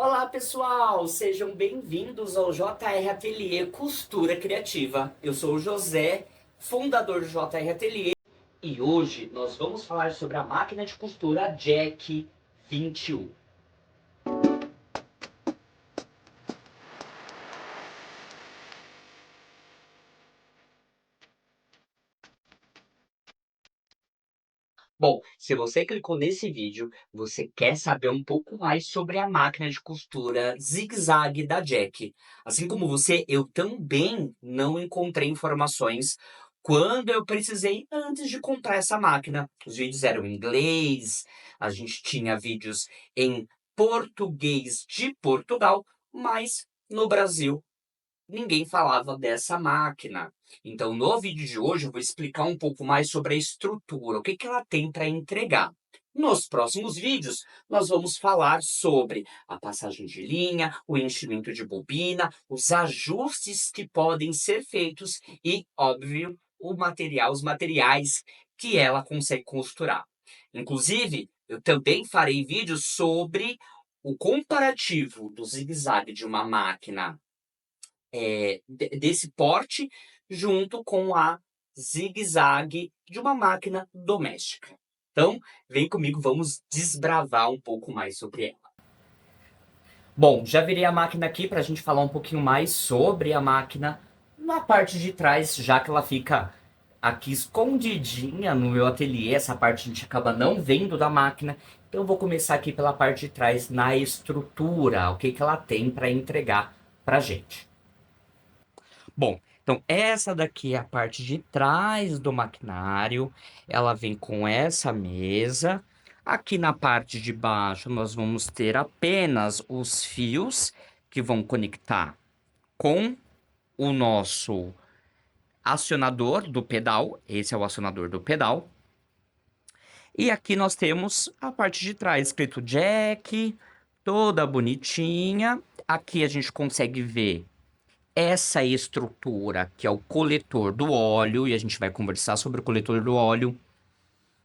Olá pessoal, sejam bem-vindos ao JR Ateliê Costura Criativa. Eu sou o José, fundador do JR Ateliê, e hoje nós vamos falar sobre a máquina de costura Jack 21. Bom, se você clicou nesse vídeo, você quer saber um pouco mais sobre a máquina de costura zigue-zague da Jack. Assim como você, eu também não encontrei informações quando eu precisei antes de comprar essa máquina. Os vídeos eram em inglês, a gente tinha vídeos em português de Portugal, mas no Brasil ninguém falava dessa máquina. Então, no vídeo de hoje, eu vou explicar um pouco mais sobre a estrutura, o que que ela tem para entregar. Nos próximos vídeos, nós vamos falar sobre a passagem de linha, o enchimento de bobina, os ajustes que podem ser feitos e, óbvio, os materiais que ela consegue costurar. Inclusive, eu também farei vídeos sobre o comparativo do zigue-zague de uma máquina desse porte, junto com a zigue-zague de uma máquina doméstica. Então, vem comigo, vamos desbravar um pouco mais sobre ela. Bom, já virei a máquina aqui para a gente falar um pouquinho mais sobre a máquina na parte de trás, já que ela fica aqui escondidinha no meu ateliê. Essa parte a gente acaba não vendo da máquina. Então, eu vou começar aqui pela parte de trás, na estrutura, o que que ela tem para entregar para a gente. Bom, então essa daqui é a parte de trás do maquinário. Ela vem com essa mesa. Aqui na parte de baixo nós vamos ter apenas os fios que vão conectar com o nosso acionador do pedal. Esse é o acionador do pedal. E aqui nós temos a parte de trás escrito Jack, toda bonitinha. Aqui a gente consegue ver essa estrutura, que é o coletor do óleo, e a gente vai conversar sobre o coletor do óleo.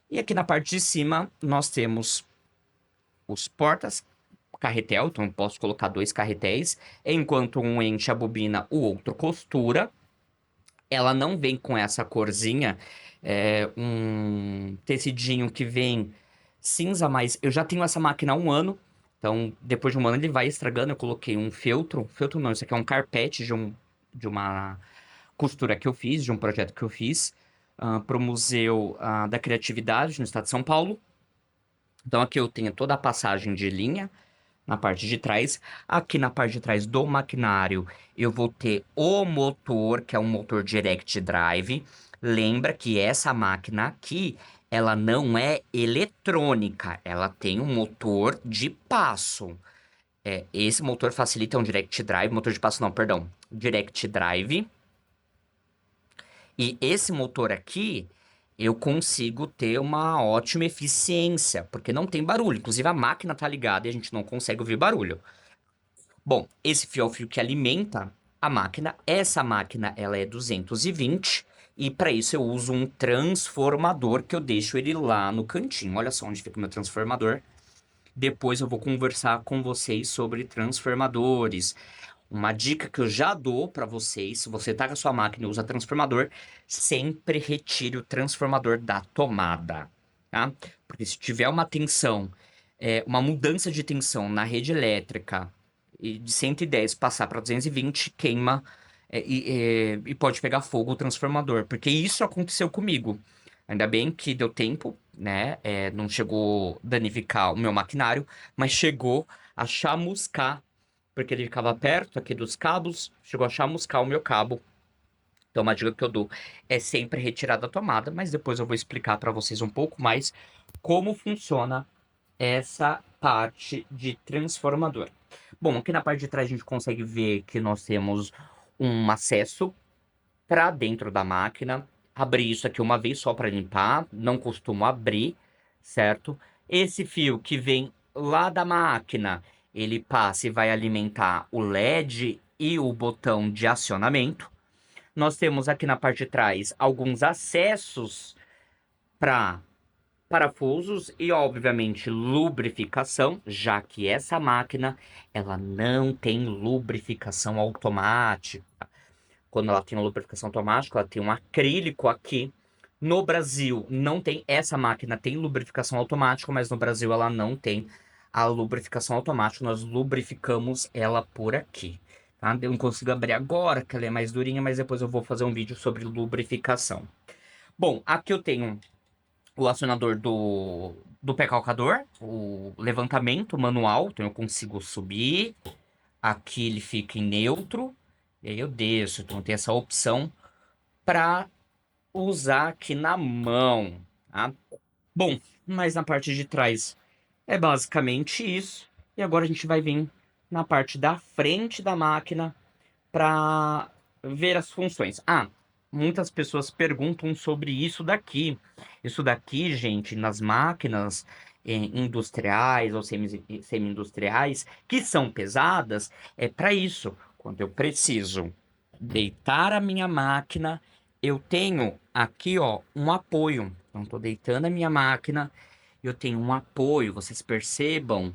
E aqui na parte de cima, nós temos os portas carretel, então eu posso colocar 2 carretéis, enquanto um enche a bobina, o outro costura. Ela não vem com essa corzinha, um tecidinho que vem cinza, mas eu já tenho essa máquina há 1 ano, então depois de 1 ano ele vai estragando. Eu coloquei um feltro não, isso aqui é um carpete de uma costura que eu fiz, de um projeto que eu fiz para o Museu da Criatividade no estado de São Paulo. Então aqui eu tenho toda a passagem de linha na parte de trás. Aqui na parte de trás do maquinário eu vou ter o motor, que é um motor direct drive. Lembra que essa máquina aqui, ela não é eletrônica, ela tem um motor de passo. Esse motor facilita um direct drive, motor de passo não, perdão, direct drive. E esse motor aqui, eu consigo ter uma ótima eficiência, porque não tem barulho. Inclusive a máquina tá ligada e a gente não consegue ouvir barulho. Bom, esse fio é o fio que alimenta a máquina. Essa máquina, ela é 220 e para isso eu uso um transformador que eu deixo ele lá no cantinho. Olha só onde fica o meu transformador. Depois eu vou conversar com vocês sobre transformadores. Uma dica que eu já dou para vocês: se você tá com a sua máquina e usa transformador, sempre retire o transformador da tomada, tá? Porque se tiver uma tensão, uma mudança de tensão na rede elétrica e de 110 passar para 220, queima e pode pegar fogo o transformador. Porque isso aconteceu comigo. Ainda bem que deu tempo, né? Não chegou a danificar o meu maquinário, mas chegou a chamuscar, porque ele ficava perto aqui dos cabos, chegou a chamuscar o meu cabo. Então, uma dica que eu dou é sempre retirar da tomada, mas depois eu vou explicar para vocês um pouco mais como funciona essa parte de transformador. Bom, aqui na parte de trás a gente consegue ver que nós temos um acesso para dentro da máquina. Abrir isso aqui uma vez só para limpar, não costumo abrir, certo? Esse fio que vem lá da máquina, ele passa e vai alimentar o LED e o botão de acionamento. Nós temos aqui na parte de trás alguns acessos para parafusos e, obviamente, lubrificação, já que essa máquina, ela não tem lubrificação automática. Quando ela tem uma lubrificação automática, ela tem um acrílico aqui. No Brasil, não tem. Essa máquina tem lubrificação automática, mas no Brasil ela não tem a lubrificação automática. Nós lubrificamos ela por aqui. Tá? Eu não consigo abrir agora, que ela é mais durinha, mas depois eu vou fazer um vídeo sobre lubrificação. Bom, aqui eu tenho o acionador do pé calcador, o levantamento manual, então eu consigo subir. Aqui ele fica em neutro, e aí eu desço. Então tem essa opção para usar aqui na mão, tá? Bom, mas na parte de trás é basicamente isso. E agora a gente vai vir na parte da frente da máquina para ver as funções. Muitas pessoas perguntam sobre isso daqui. Isso daqui, gente, nas máquinas industriais ou semi-industriais, que são pesadas, é para isso. Quando eu preciso deitar a minha máquina, eu tenho aqui, ó, um apoio. Então, estou deitando a minha máquina, eu tenho um apoio. Vocês percebam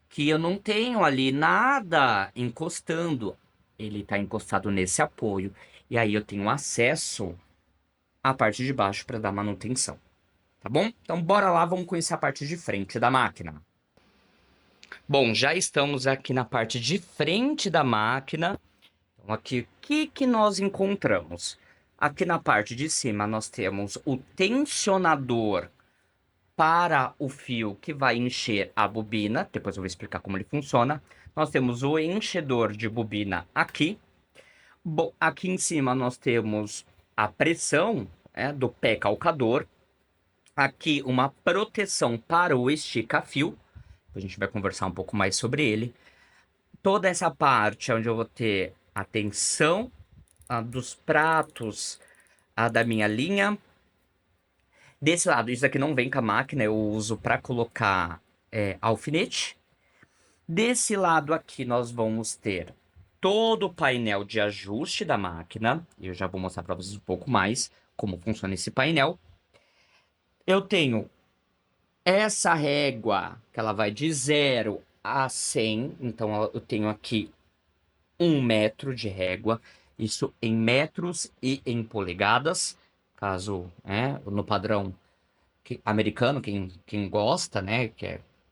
que eu não tenho ali nada encostando. Ele está encostado nesse apoio. E aí eu tenho acesso à parte de baixo para dar manutenção. Tá bom? Então bora lá, vamos conhecer a parte de frente da máquina. Bom, já estamos aqui na parte de frente da máquina. Então aqui, o que nós encontramos? Aqui na parte de cima nós temos o tensionador para o fio que vai encher a bobina. Depois eu vou explicar como ele funciona. Nós temos o enchedor de bobina aqui. Bom, aqui em cima nós temos a pressão, do pé calcador. Aqui uma proteção para o estica-fio. A gente vai conversar um pouco mais sobre ele. Toda essa parte onde eu vou ter a tensão dos pratos da minha linha. Desse lado, isso aqui não vem com a máquina, eu uso para colocar alfinete. Desse lado aqui nós vamos ter todo o painel de ajuste da máquina. Eu já vou mostrar para vocês um pouco mais como funciona esse painel. Eu tenho essa régua, que ela vai de 0 a 100. Então eu tenho aqui 1 metro de régua. Isso em metros e em polegadas. Caso, no padrão americano, quem gosta, né,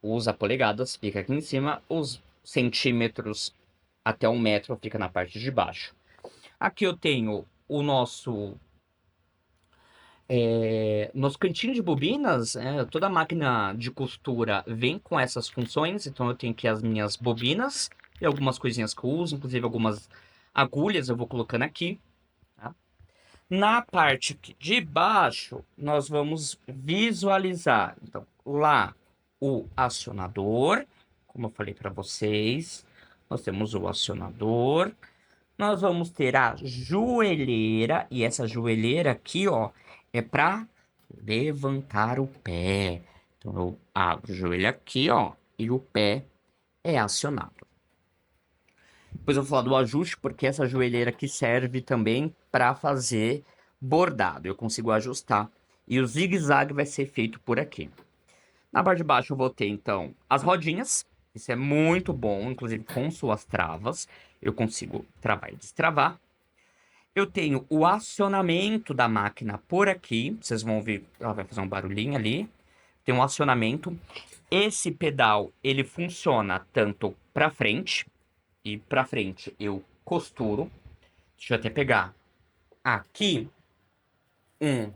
usa polegadas, fica aqui em cima. Os centímetros até 1 metro fica na parte de baixo. Aqui eu tenho o nosso cantinho de bobinas. Toda máquina de costura vem com essas funções. Então eu tenho aqui as minhas bobinas e algumas coisinhas que eu uso, inclusive algumas agulhas eu vou colocando aqui. Tá? Na parte de baixo, nós vamos visualizar. Então, lá o acionador, como eu falei para vocês, nós temos o acionador. Nós vamos ter a joelheira, e essa joelheira aqui, ó, é para levantar o pé. Então, eu abro o joelho aqui, ó, e o pé é acionado. Depois eu vou falar do ajuste, porque essa joelheira aqui serve também para fazer bordado. Eu consigo ajustar. E o zigue-zague vai ser feito por aqui. Na parte de baixo eu vou ter, então, as rodinhas. Isso é muito bom, inclusive com suas travas. Eu consigo travar e destravar. Eu tenho o acionamento da máquina por aqui. Vocês vão ouvir, ela vai fazer um barulhinho ali. Tem um acionamento. Esse pedal, ele funciona tanto para frente. E para frente eu costuro. Deixa eu até pegar aqui um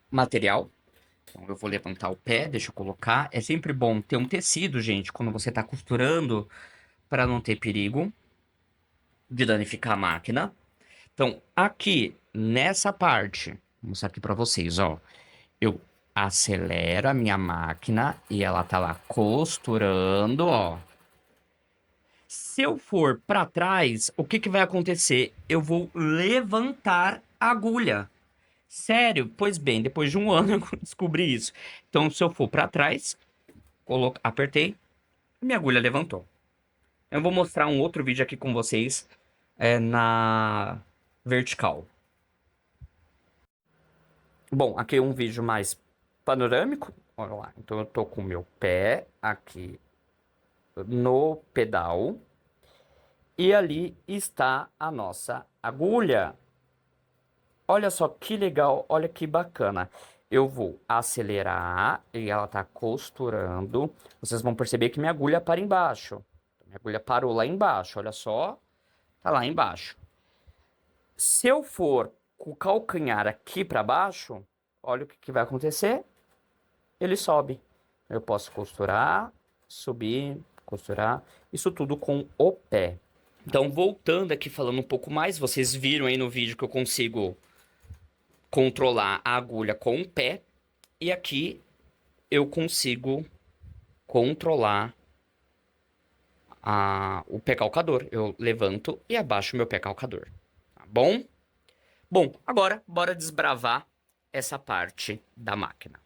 material. Então eu vou levantar o pé, deixa eu colocar. É sempre bom ter um tecido, gente, quando você está costurando, para não ter perigo de danificar a máquina. Então, aqui, nessa parte, vou mostrar aqui para vocês, ó. Eu acelero a minha máquina e ela tá lá costurando, ó. Se eu for para trás, o que vai acontecer? Eu vou levantar a agulha. Sério? Pois bem, depois de um ano eu descobri isso. Então, se eu for para trás, apertei, minha agulha levantou. Eu vou mostrar um outro vídeo aqui com vocês na vertical. Bom, aqui é um vídeo mais panorâmico. Olha lá. Então eu tô com o meu pé aqui no pedal. E ali está a nossa agulha. Olha só que legal, olha que bacana. Eu vou acelerar e ela tá costurando. Vocês vão perceber que minha agulha para embaixo. Minha agulha parou lá embaixo, olha só. Tá lá embaixo. Se eu for com o calcanhar aqui para baixo, olha o que vai acontecer. Ele sobe. Eu posso costurar, subir, costurar. Isso tudo com o pé. Então, voltando aqui falando um pouco mais, vocês viram aí no vídeo que eu consigo controlar a agulha com o pé. E aqui eu consigo controlar o pé calcador. Eu levanto e abaixo o meu pé calcador. Tá bom? Bom, agora bora desbravar essa parte da máquina.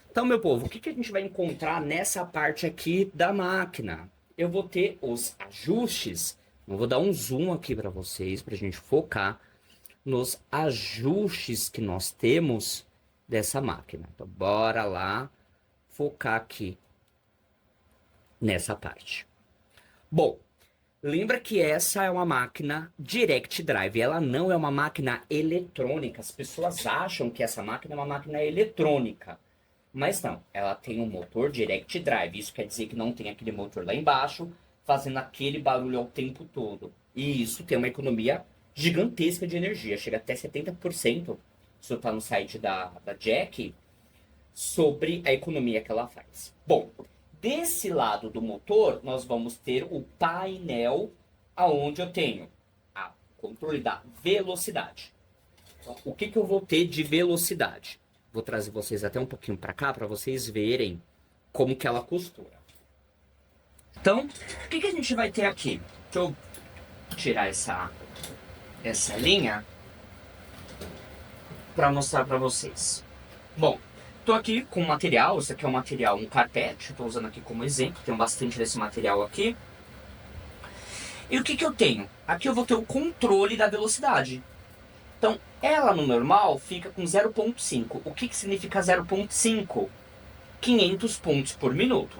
Então, meu povo, o que a gente vai encontrar nessa parte aqui da máquina? Eu vou ter os ajustes. Eu vou dar um zoom aqui para vocês, para a gente focar nos ajustes que nós temos dessa máquina. Então, bora lá focar aqui nessa parte. Bom, lembra que essa é uma máquina direct drive, ela não é uma máquina eletrônica. As pessoas acham que essa máquina é uma máquina eletrônica, mas não, ela tem um motor direct drive. Isso quer dizer que não tem aquele motor lá embaixo fazendo aquele barulho ao tempo todo. E isso tem uma economia gigantesca de energia, chega até 70%, isso está no site da Jack, sobre a economia que ela faz. Bom, desse lado do motor, nós vamos ter o painel, aonde eu tenho o controle da velocidade. Então, o que eu vou ter de velocidade? Vou trazer vocês até um pouquinho para cá, para vocês verem como que ela costura. Então, o que a gente vai ter aqui? Deixa eu tirar essa linha para mostrar para vocês. Bom, tô aqui com material, esse aqui é um material, um carpete, estou usando aqui como exemplo, tenho bastante desse material aqui. E o que eu tenho? Aqui eu vou ter o controle da velocidade. Então, ela no normal fica com 0,5. O que significa 0,5? 500 pontos por minuto.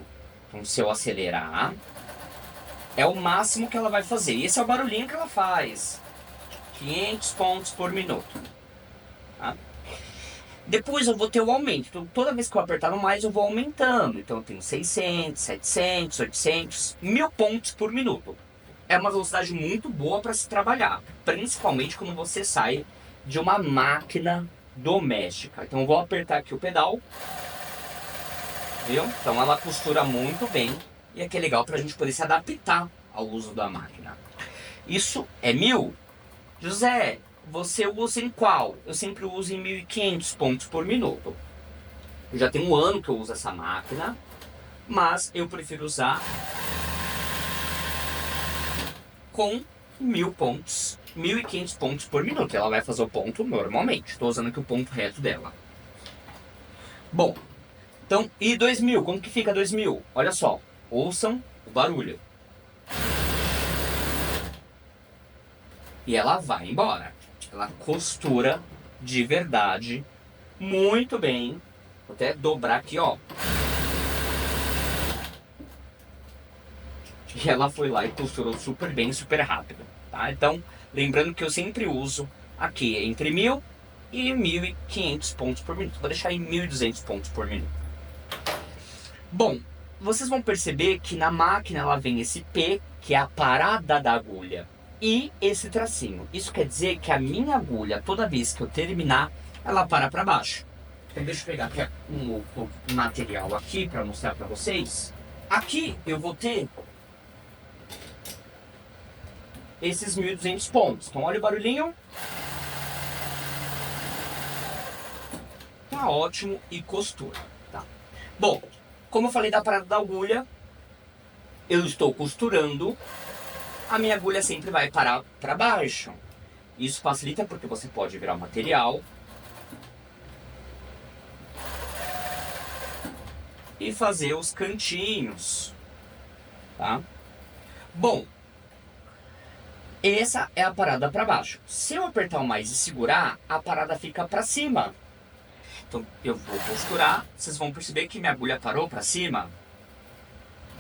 Então, se eu acelerar, é o máximo que ela vai fazer. E esse é o barulhinho que ela faz. 500 pontos por minuto. Tá? Depois eu vou ter o aumento. Então, toda vez que eu apertar no mais, eu vou aumentando. Então, eu tenho 600, 700, 800, 1000 pontos por minuto. É uma velocidade muito boa para se trabalhar, principalmente quando você sai de uma máquina doméstica. Então eu vou apertar aqui o pedal, viu? Então ela costura muito bem e aqui é legal para a gente poder se adaptar ao uso da máquina. Isso é 1000. José, você usa em qual? Eu sempre uso em 1500 pontos por minuto. Eu já tenho um ano que eu uso essa máquina, mas eu prefiro usar com 1000 pontos, 1500 pontos por minuto. Ela vai fazer o ponto normalmente. Estou usando aqui o ponto reto dela. Bom, então, e 2000? Como que fica 2000? Olha só, ouçam o barulho. E ela vai embora. Ela costura de verdade muito bem. Vou até dobrar aqui, ó. E ela foi lá e costurou super bem, super rápido, tá? Então, lembrando que eu sempre uso aqui entre 1000 e 1500 pontos por minuto. Vou deixar em 1200 pontos por minuto. Bom, vocês vão perceber que na máquina ela vem esse P, que é a parada da agulha, e esse tracinho. Isso quer dizer que a minha agulha, toda vez que eu terminar, ela para baixo. Então deixa eu pegar aqui um outro material aqui para mostrar para vocês. Aqui eu vou ter esses 1200 pontos. Então olha o barulhinho. Tá ótimo e costura, tá? Bom, como eu falei da parada da agulha, eu estou costurando, a minha agulha sempre vai parar para baixo. Isso facilita porque você pode virar o material e fazer os cantinhos, tá? Bom, Essa é a parada para baixo. Se eu apertar o mais e segurar, a parada fica para cima. Então eu vou costurar, vocês vão perceber que minha agulha parou para cima.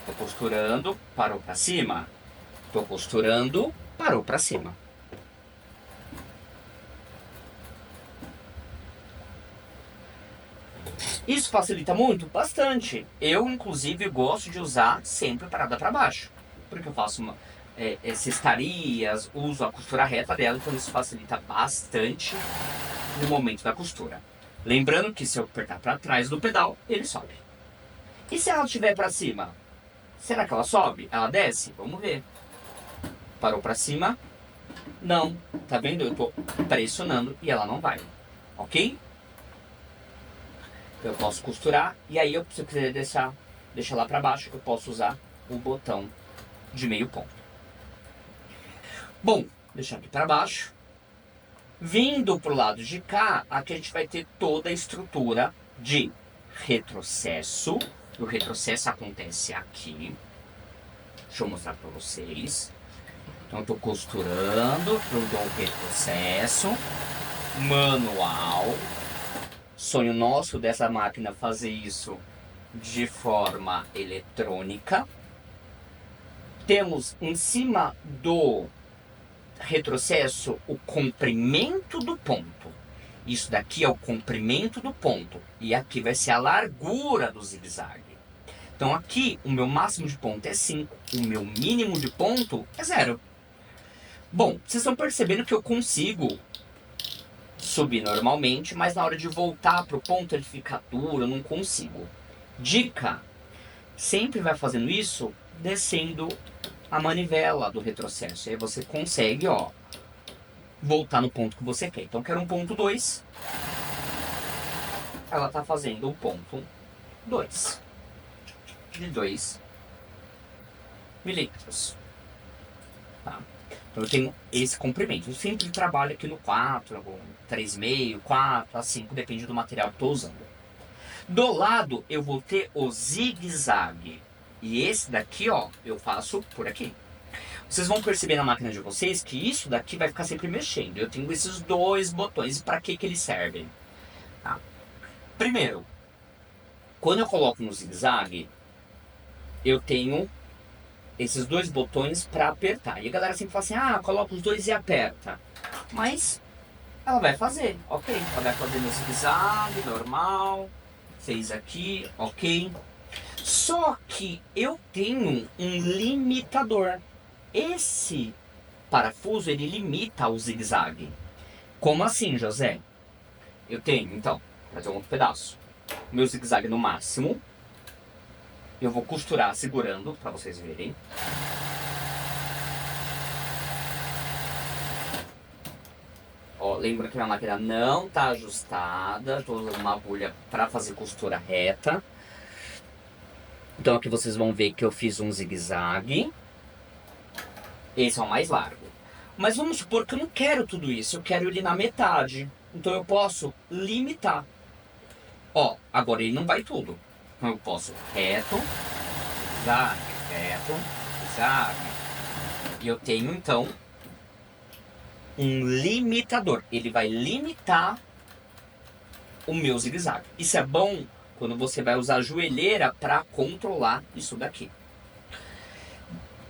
Tô costurando, parou para cima. Tô costurando, parou para cima. Isso facilita muito? Bastante. Eu, inclusive, gosto de usar sempre parada para baixo. Porque eu faço cestarias, uso a costura reta dela, então isso facilita bastante no momento da costura. Lembrando que se eu apertar para trás do pedal, ele sobe. E se ela estiver para cima? Será que ela sobe? Ela desce? Vamos ver. Parou para cima? Não. Tá vendo? Eu tô pressionando e ela não vai. Ok? Eu posso costurar e aí, se eu quiser deixar lá para baixo, eu posso usar o botão de meio ponto. Bom, deixar aqui para baixo. Vindo pro lado de cá, aqui a gente vai ter toda a estrutura de retrocesso. O retrocesso acontece aqui. Deixa eu mostrar para vocês. Então eu tô costurando, eu dou um retrocesso manual. Sonho nosso dessa máquina fazer isso de forma eletrônica. Temos em cima do retrocesso o comprimento do ponto. Isso daqui é o comprimento do ponto. E aqui vai ser a largura do zigue-zague. Então aqui o meu máximo de ponto é 5. O meu mínimo de ponto é 0. Bom, vocês estão percebendo que eu consigo subir normalmente, mas na hora de voltar para o ponto ele fica duro, eu não consigo. Dica: sempre vai fazendo isso descendo a manivela do retrocesso. Aí você consegue, ó, voltar no ponto que você quer. Então eu quero um ponto 2. Ela tá fazendo o ponto 2. De 2 milímetros. Tá? Então eu tenho esse comprimento. Eu sempre trabalho aqui no 4, 3,5, 4, a 5, depende do material que estou usando. Do lado eu vou ter o zigue-zague. E esse daqui, ó, eu faço por aqui. Vocês vão perceber na máquina de vocês que isso daqui vai ficar sempre mexendo. Eu tenho esses dois botões. E para que eles servem? Tá? Primeiro, quando eu coloco no zigue-zague, eu tenho esses dois botões para apertar. E a galera sempre fala assim, ah, coloca os dois e aperta. Mas ela vai fazer, ok. Ela vai fazer no zigue-zague, normal. Fez aqui, ok. Só que eu tenho um limitador. Esse parafuso, ele limita o zigue-zague. Como assim, José? Eu tenho, então, vou fazer um outro pedaço. Meu zigue-zague no máximo. Eu vou costurar segurando, para vocês verem. Ó, lembra que minha máquina não tá ajustada. Estou usando uma agulha para fazer costura reta. Então aqui vocês vão ver que eu fiz um zigue-zague. Esse é o mais largo. Mas vamos supor que eu não quero tudo isso. Eu quero ele na metade. Então eu posso limitar. Ó, agora ele não vai tudo. Então eu posso reto, zigue-zague, reto, zigue-zague. E eu tenho então um limitador. Ele vai limitar o meu zigue-zague. Isso é bom quando você vai usar a joelheira para controlar isso daqui.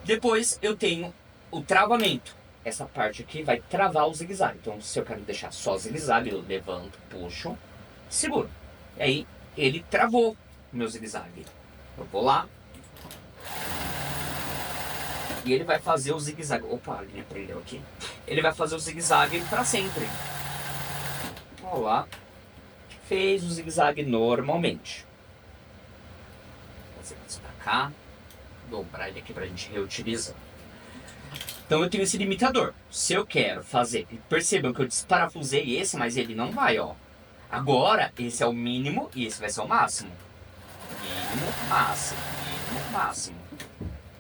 Depois eu tenho o travamento. Essa parte aqui vai travar o zigue-zague. Então se eu quero deixar só zigue-zague, eu levanto, puxo, seguro. E aí ele travou o meu zigue-zague. Eu vou lá. E ele vai fazer o zigue-zague. Opa, a linha prendeu aqui. Ele vai fazer o zigue-zague para sempre. Olha lá. Fez o zigue-zague normalmente. Vou fazer isso pra cá. Dobrar ele aqui pra gente reutilizar. Então eu tenho esse limitador. Se eu quero fazer... Percebam que eu desparafusei esse, mas ele não vai, ó. Agora, esse é o mínimo e esse vai ser o máximo. Mínimo, máximo. Mínimo, máximo.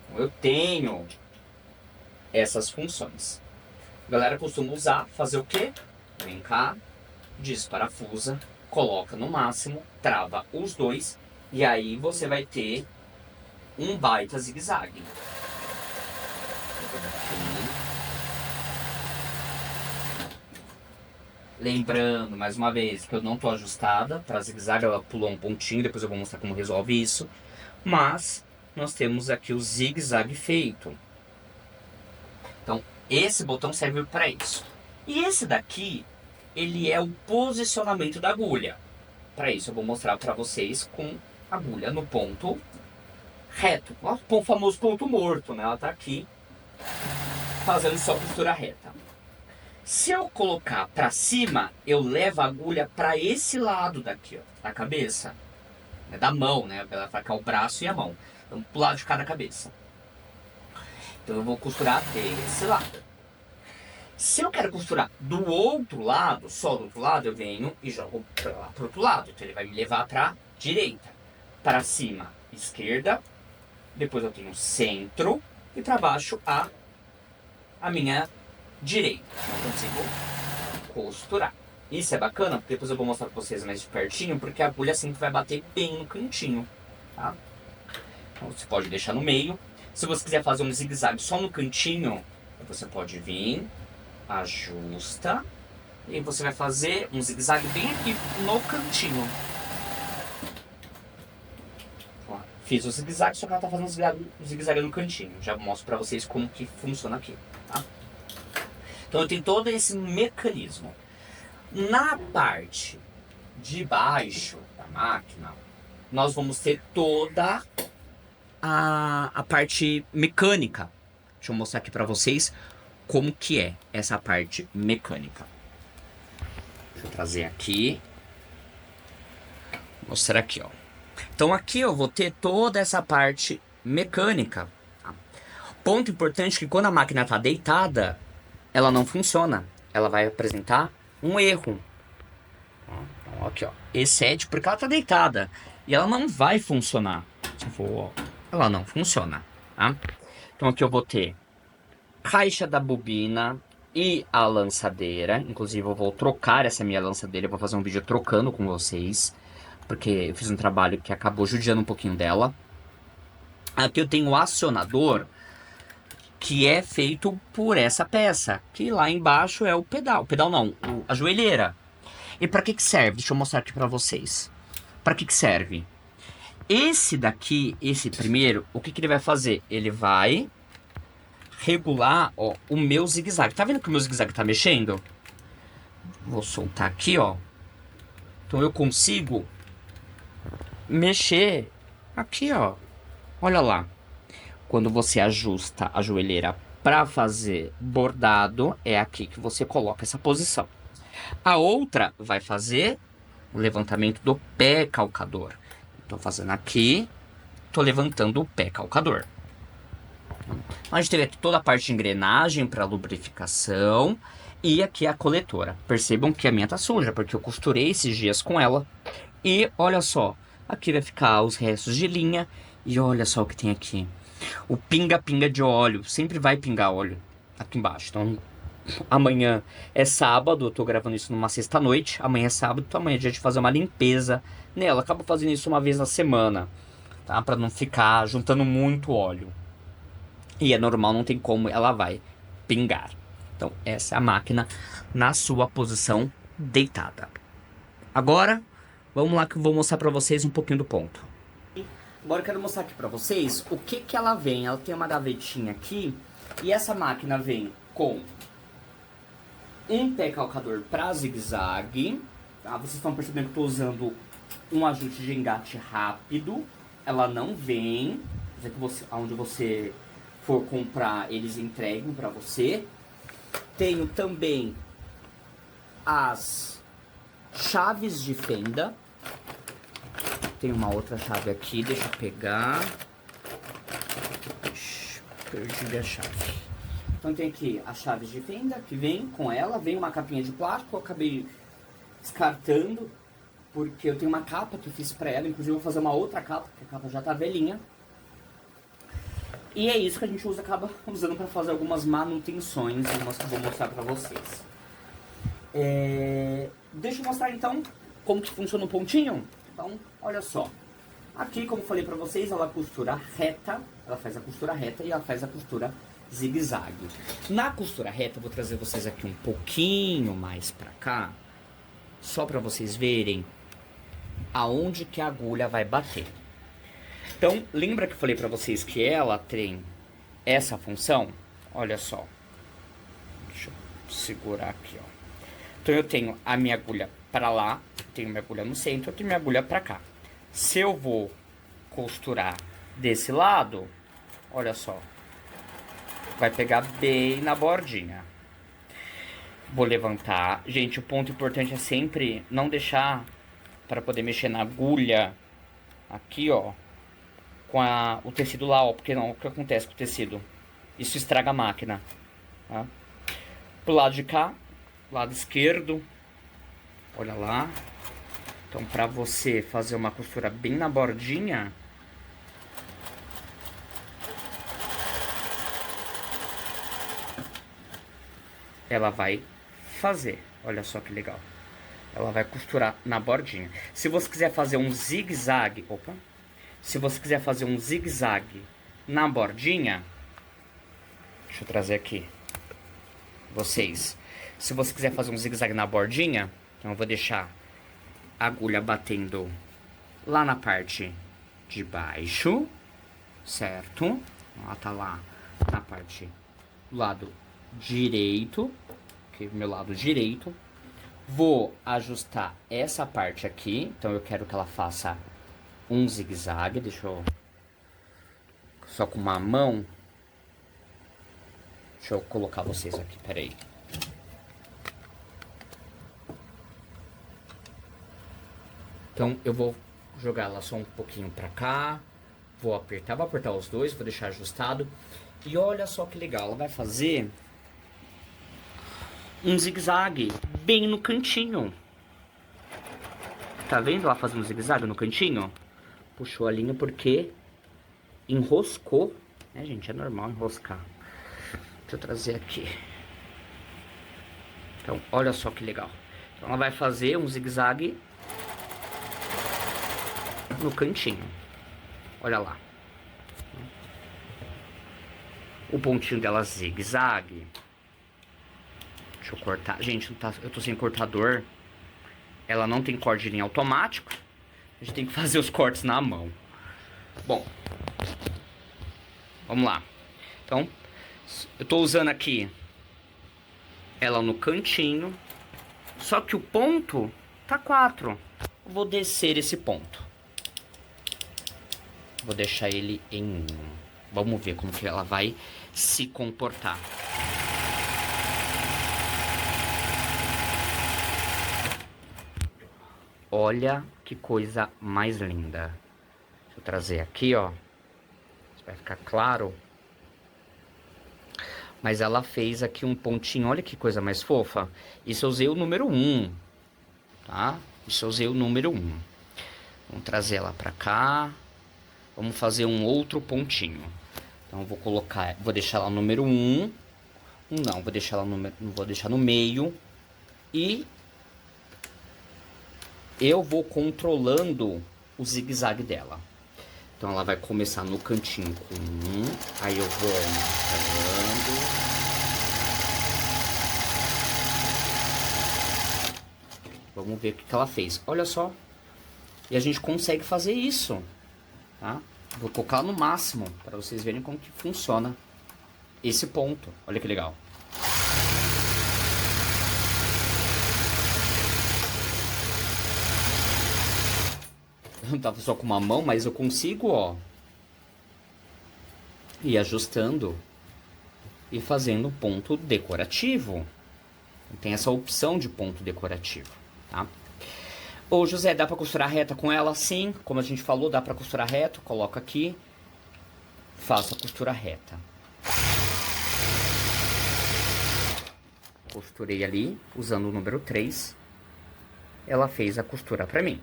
Então, eu tenho essas funções. A galera costuma usar, fazer o quê? Vem cá, desparafusa, coloca no máximo, trava os dois, e aí você vai ter um baita zigue-zague. Lembrando, mais uma vez, que eu não tô ajustada. Para zigue-zague ela pulou um pontinho, depois eu vou mostrar como resolve isso. Mas nós temos aqui o zigue-zague feito. Então, esse botão serve para isso. E esse daqui, ele é o posicionamento da agulha. Para isso, eu vou mostrar para vocês com a agulha no ponto reto. O famoso ponto morto, né? Ela tá aqui fazendo só costura reta. Se eu colocar para cima, eu levo a agulha para esse lado daqui, ó, da cabeça. Da mão, né? Ela vai ficar o braço e a mão. Então, pro lado de cada cabeça. Então, eu vou costurar desse lado. Se eu quero costurar do outro lado, só do outro lado, eu venho e jogo para lá pro outro lado. Então, ele vai me levar para direita. Para cima, esquerda. Depois eu tenho centro. E para baixo, a minha direita. Eu consigo costurar. Isso é bacana, porque depois eu vou mostrar para vocês mais de pertinho, porque a agulha sempre vai bater bem no cantinho, tá? Então, você pode deixar no meio. Se você quiser fazer um zigue-zague só no cantinho, você pode vir, ajusta, e você vai fazer um zigue-zague bem aqui no cantinho. Ó, fiz o zigue-zague, só que ela tá fazendo um zigue-zague no cantinho. Já mostro para vocês como que funciona aqui, tá? Então eu tenho todo esse mecanismo. Na parte de baixo da máquina, nós vamos ter toda a parte mecânica. Deixa eu mostrar aqui para vocês como que é essa parte mecânica. Deixa eu trazer aqui. Vou mostrar aqui, ó. Então aqui eu vou ter toda essa parte mecânica. Ponto importante que quando a máquina está deitada, ela não funciona. Ela vai apresentar um erro. Então, aqui, ó. Excede porque ela está deitada. E ela não vai funcionar. Ela não funciona, tá? Então aqui eu vou ter caixa da bobina e a lançadeira. Inclusive eu vou trocar essa minha lançadeira. Eu vou fazer um vídeo trocando com vocês, porque eu fiz um trabalho que acabou judiando um pouquinho dela. Aqui eu tenho o acionador, que é feito por essa peça, que lá embaixo é o pedal. O pedal não, a joelheira. E para que serve? Deixa eu mostrar aqui para vocês. Para que serve? Esse daqui, esse primeiro, o que ele vai fazer? Ele vai regular, ó, o meu zigue-zague. Tá vendo que o meu zigue-zague tá mexendo? Vou soltar aqui, ó. Então eu consigo mexer aqui, ó. Olha lá. Quando você ajusta a joelheira para fazer bordado, é aqui que você coloca essa posição. A outra vai fazer o levantamento do pé calcador. Estou fazendo aqui, estou levantando o pé calcador. A gente teve aqui toda a parte de engrenagem para lubrificação e aqui a coletora. Percebam que a minha tá suja, porque eu costurei esses dias com ela. E olha só, aqui vai ficar os restos de linha e olha só o que tem aqui. O pinga-pinga de óleo, sempre vai pingar óleo aqui embaixo. Então, amanhã é sábado, eu tô gravando isso numa sexta-noite. Amanhã é sábado, então amanhã é dia de fazer uma limpeza nela. Acabo fazendo isso uma vez na semana, tá? Pra não ficar juntando muito óleo. E é normal, não tem como, ela vai pingar. Então, essa é a máquina na sua posição deitada. Agora, vamos lá que eu vou mostrar pra vocês um pouquinho do ponto. Agora eu quero mostrar aqui pra vocês o que que ela vem. Ela tem uma gavetinha aqui e essa máquina vem com um pé calcador para zigue-zague. Tá? Vocês estão percebendo que eu tô usando um ajuste de engate rápido. Ela não vem, quer dizer que você, onde você for comprar, eles entregam pra você. Tenho também as chaves de fenda. Tem uma outra chave aqui, deixa eu pegar. Perdi a chave. Então tem aqui as chaves de fenda que vem com ela. Vem uma capinha de plástico, eu acabei descartando porque eu tenho uma capa que eu fiz pra ela. Inclusive eu vou fazer uma outra capa, porque a capa já tá velhinha. E é isso que a gente acaba usando pra fazer algumas manutenções, que eu vou mostrar pra vocês. Deixa eu mostrar então como que funciona o pontinho. Então, olha só. Aqui, como falei pra vocês, ela costura reta. Ela faz a costura reta e ela faz a costura zigue-zague. Na costura reta, eu vou trazer vocês aqui um pouquinho mais pra cá. só para vocês verem aonde que a agulha vai bater. Então, lembra que eu falei para vocês que ela tem essa função? Olha só. Deixa eu segurar aqui, ó. Então eu tenho a minha agulha para lá, tenho minha agulha no centro, tenho minha agulha para cá. Se eu vou costurar desse lado, olha só, vai pegar bem na bordinha. Vou levantar. Gente, o ponto importante é sempre não deixar para poder mexer na agulha aqui, ó, com o tecido lá, ó, porque não, o que acontece com o tecido? Isso estraga a máquina, tá? Pro lado de cá, lado esquerdo, olha lá. Então, para você fazer uma costura bem na bordinha, ela vai fazer. Olha só que legal. Ela vai costurar na bordinha. Se você quiser fazer um zigue-zague, opa. Se você quiser fazer um zigue-zague na bordinha, deixa eu trazer aqui vocês. Se você quiser fazer um zigue-zague na bordinha, então eu vou deixar a agulha batendo lá na parte de baixo, certo? Ela tá lá na parte do lado direito, aqui meu lado direito. Vou ajustar essa parte aqui, então eu quero que ela faça um zigue-zague. Deixa eu só com uma mão. Deixa eu colocar vocês aqui, peraí. Então eu vou jogar ela só um pouquinho pra cá. Vou apertar os dois, vou deixar ajustado. E olha só que legal, ela vai fazer um zigue-zague bem no cantinho. Tá vendo ela fazendo um zigue-zague no cantinho? Puxou a linha porque enroscou, né, gente? É normal enroscar. Deixa eu trazer aqui. Então, olha só que legal. Então, ela vai fazer um zigue-zague no cantinho. Olha lá. O pontinho dela zigue-zague. Deixa eu cortar. Gente, não tá, eu tô sem cortador. Ela não tem corte de linha automático. A gente tem que fazer os cortes na mão. Bom, vamos lá. Então, eu tô usando aqui ela no cantinho. Só que o ponto tá 4. Eu vou descer esse ponto. Vou deixar ele em 1. Vamos ver como que ela vai se comportar. Olha que coisa mais linda. Deixa eu trazer aqui, ó. Vai ficar claro. Mas ela fez aqui um pontinho. Olha que coisa mais fofa. Isso eu usei o número 1. Tá? Isso eu usei o número 1. Vamos trazer ela pra cá. Vamos fazer um outro pontinho. Então eu vou colocar. Vou deixar ela no número 1. Não, vou deixar ela não vou deixar no meio. E eu vou controlando o zigue-zague dela. Então ela vai começar no cantinho com 1, aí eu vou aumentando. Vamos ver o que ela fez. Olha só. E a gente consegue fazer isso, tá? Vou colocar no máximo para vocês verem como que funciona esse ponto. Olha que legal. Não tava só com uma mão, mas eu consigo, ó, ir ajustando e fazendo ponto decorativo. Tem essa opção de ponto decorativo, tá? Ô, José, dá pra costurar reta com ela? Sim, como a gente falou, dá pra costurar reto. Coloca aqui, faço a costura reta. Costurei ali, usando o número 3. Ela fez a costura pra mim.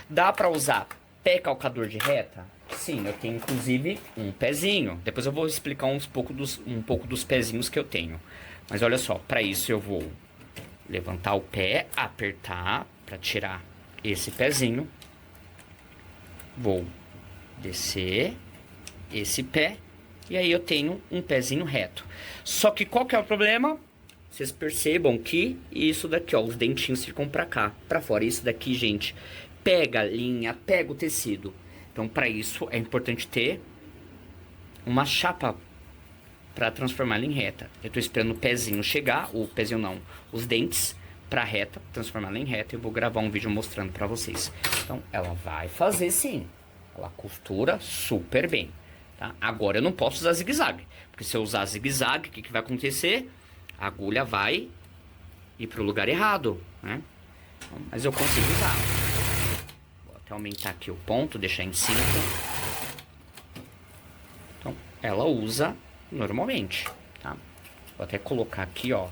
Dá pra usar pé calcador de reta? Sim, eu tenho inclusive um pezinho. Depois eu vou explicar um pouco dos pezinhos que eu tenho. Mas olha só, para isso eu vou levantar o pé, apertar para tirar esse pezinho. Vou descer esse pé e aí eu tenho um pezinho reto. Só que qual que é o problema? vocês percebam que isso daqui, ó, os dentinhos ficam pra cá, pra fora. Isso daqui, gente, pega a linha, pega o tecido. Então, pra isso, é importante ter uma chapa pra transformar ela em reta. Eu tô esperando o pezinho chegar, o pezinho não, os dentes pra reta, transformar ela em reta. Eu vou gravar um vídeo mostrando pra vocês. Então, ela vai fazer sim. Ela costura super bem, tá? Agora eu não posso usar zigue-zague, porque se eu usar zigue-zague, o que vai acontecer? A agulha vai ir pro lugar errado, né? Mas eu consigo usar. Vou até aumentar aqui o ponto, deixar em 5. Então, ela usa normalmente, tá? Vou até colocar aqui, ó,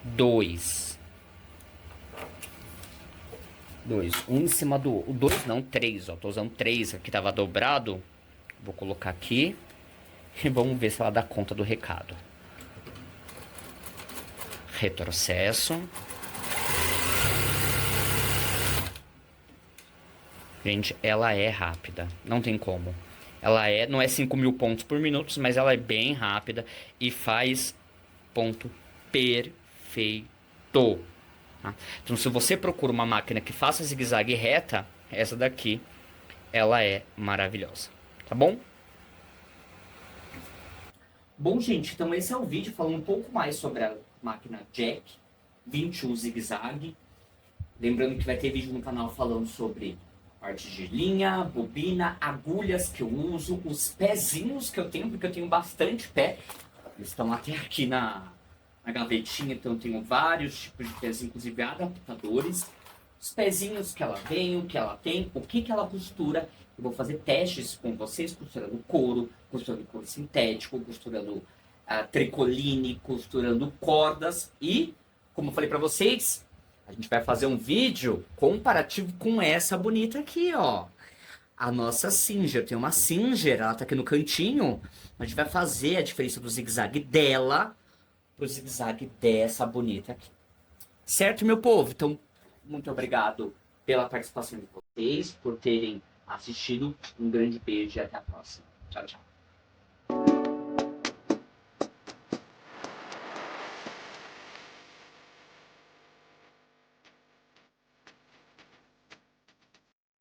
2. Um em cima do... O 2 não, 3, ó. Tô usando 3, aqui tava dobrado. Vou colocar aqui. E vamos ver se ela dá conta do recado. Retrocesso. Gente, ela é rápida. Não tem como. Ela é... Não é 5.000 pontos por minuto, mas ela é bem rápida. E faz ponto perfeito. Tá? Então, se você procura uma máquina que faça zigue-zague reta, essa daqui, ela é maravilhosa. Tá bom? Bom, gente, então esse é o vídeo falando um pouco mais sobre a máquina Jack 21 zigue-zague. Lembrando que vai ter vídeo no canal falando sobre parte de linha, bobina, agulhas que eu uso, os pezinhos que eu tenho, porque eu tenho bastante pé. Eles estão até aqui na gavetinha, então eu tenho vários tipos de pezinhos, inclusive adaptadores. Os pezinhos que ela vem, o que ela tem, o que ela costura. Eu vou fazer testes com vocês, costurando couro sintético, costurando tricoline, costurando cordas. E, como eu falei pra vocês, a gente vai fazer um vídeo comparativo com essa bonita aqui, ó. A nossa Singer. Tem uma Singer, ela tá aqui no cantinho. A gente vai fazer a diferença do zigue-zague dela pro zigue-zague dessa bonita aqui. Certo, meu povo? Então, muito obrigado pela participação de vocês, por terem assistido. Um grande beijo e até a próxima. Tchau, tchau.